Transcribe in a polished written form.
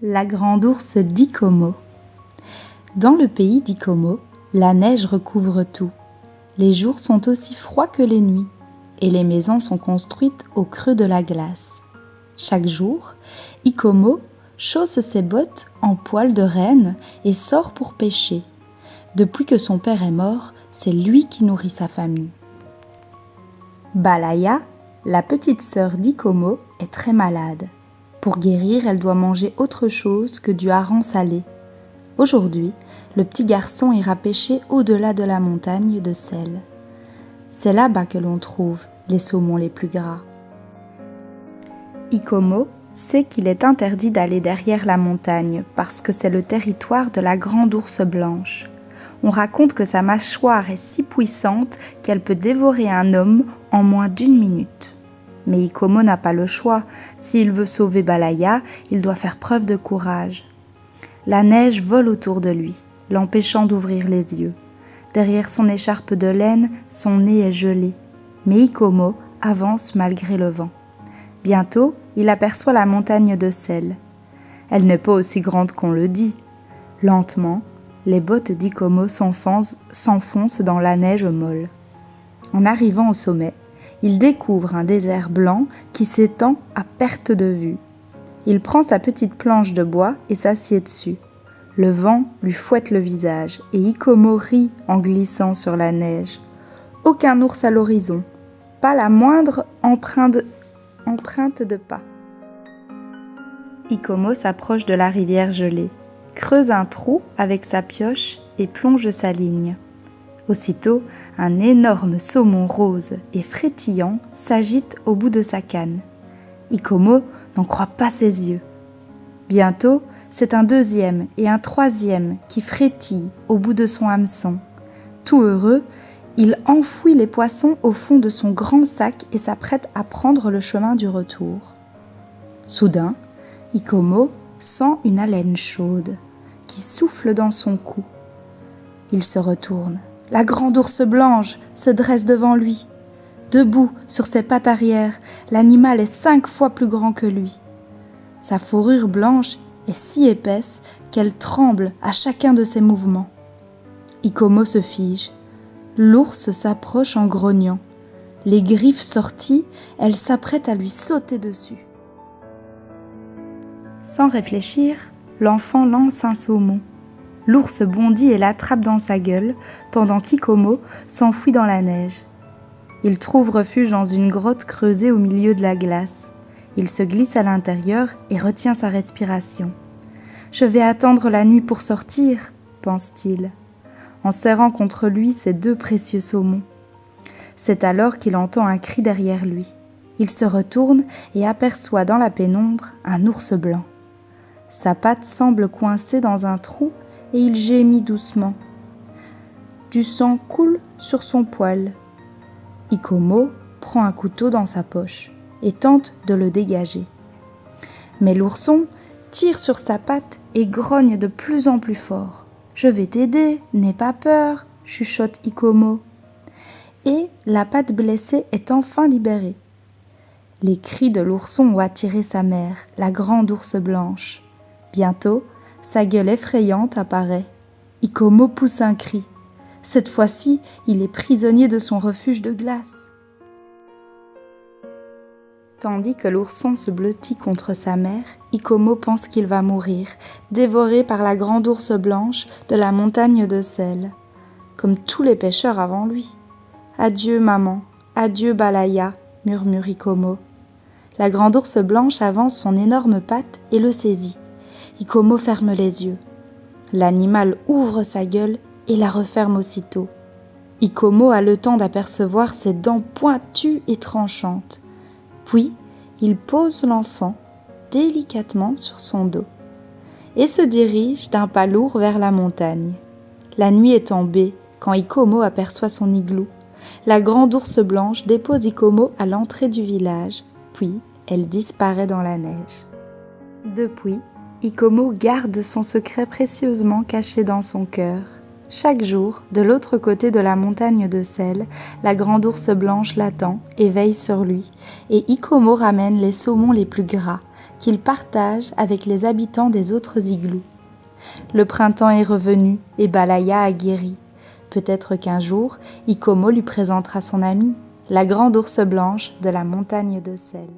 La grande ours d'Ikomo. Dans le pays d'Ikomo, la neige recouvre tout. Les jours sont aussi froids que les nuits, et les maisons sont construites au creux de la glace. Chaque jour, Ikomo chausse ses bottes en poil de renne et sort pour pêcher. Depuis que son père est mort, c'est lui qui nourrit sa famille. Balaya, la petite sœur d'Ikomo, est très malade. Pour guérir, elle doit manger autre chose que du hareng salé. Aujourd'hui, le petit garçon ira pêcher au-delà de la montagne de sel. C'est là-bas que l'on trouve les saumons les plus gras. Ikomo sait qu'il est interdit d'aller derrière la montagne parce que c'est le territoire de la grande ours blanche. On raconte que sa mâchoire est si puissante qu'elle peut dévorer un homme en moins d'1 minute. Mais Ikomo n'a pas le choix. S'il veut sauver Balaya, il doit faire preuve de courage. La neige vole autour de lui, l'empêchant d'ouvrir les yeux. Derrière son écharpe de laine, son nez est gelé. Mais Ikomo avance malgré le vent. Bientôt, il aperçoit la montagne de sel. Elle n'est pas aussi grande qu'on le dit. Lentement, les bottes d'Ikomo s'enfoncent dans la neige molle. En arrivant au sommet, il découvre un désert blanc qui s'étend à perte de vue. Il prend sa petite planche de bois et s'assied dessus. Le vent lui fouette le visage et Ikomo rit en glissant sur la neige. Aucun ours à l'horizon, pas la moindre empreinte de pas. Ikomo s'approche de la rivière gelée, creuse un trou avec sa pioche et plonge sa ligne. Aussitôt, un énorme saumon rose et frétillant s'agite au bout de sa canne. Ikomo n'en croit pas ses yeux. Bientôt, c'est un deuxième et un troisième qui frétillent au bout de son hameçon. Tout heureux, il enfouit les poissons au fond de son grand sac et s'apprête à prendre le chemin du retour. Soudain, Ikomo sent une haleine chaude qui souffle dans son cou. Il se retourne. La grande ours blanche se dresse devant lui. Debout sur ses pattes arrière, l'animal est 5 fois plus grand que lui. Sa fourrure blanche est si épaisse qu'elle tremble à chacun de ses mouvements. Ikomo se fige. L'ours s'approche en grognant. Les griffes sorties, elle s'apprête à lui sauter dessus. Sans réfléchir, l'enfant lance un saumon. L'ours bondit et l'attrape dans sa gueule, pendant qu'Ikomo s'enfuit dans la neige. Il trouve refuge dans une grotte creusée au milieu de la glace. Il se glisse à l'intérieur et retient sa respiration. « Je vais attendre la nuit pour sortir », pense-t-il, en serrant contre lui ses 2 précieux saumons. C'est alors qu'il entend un cri derrière lui. Il se retourne et aperçoit dans la pénombre un ours blanc. Sa patte semble coincée dans un trou et il gémit doucement. Du sang coule sur son poil. Ikomo prend un couteau dans sa poche et tente de le dégager. Mais l'ourson tire sur sa patte et grogne de plus en plus fort. « Je vais t'aider, n'aie pas peur », chuchote Ikomo. Et la patte blessée est enfin libérée. Les cris de l'ourson ont attiré sa mère, la grande ours blanche. Bientôt, sa gueule effrayante apparaît. Ikomo pousse un cri. Cette fois-ci, il est prisonnier de son refuge de glace. Tandis que l'ourson se blottit contre sa mère, Ikomo pense qu'il va mourir, dévoré par la grande ours blanche de la montagne de sel, comme tous les pêcheurs avant lui. « Adieu maman, adieu Balaya », murmure Ikomo. La grande ours blanche avance son énorme patte et le saisit. Ikomo ferme les yeux. L'animal ouvre sa gueule et la referme aussitôt. Ikomo a le temps d'apercevoir ses dents pointues et tranchantes. Puis, il pose l'enfant délicatement sur son dos et se dirige d'un pas lourd vers la montagne. La nuit est tombée quand Ikomo aperçoit son igloo. La grande ours blanche dépose Ikomo à l'entrée du village, puis elle disparaît dans la neige. Depuis, Ikomo garde son secret précieusement caché dans son cœur. Chaque jour, de l'autre côté de la montagne de sel, la grande ours blanche l'attend et veille sur lui, et Ikomo ramène les saumons les plus gras, qu'il partage avec les habitants des autres igloos. Le printemps est revenu et Balaya a guéri. Peut-être qu'un jour, Ikomo lui présentera son amie, la grande ours blanche de la montagne de sel.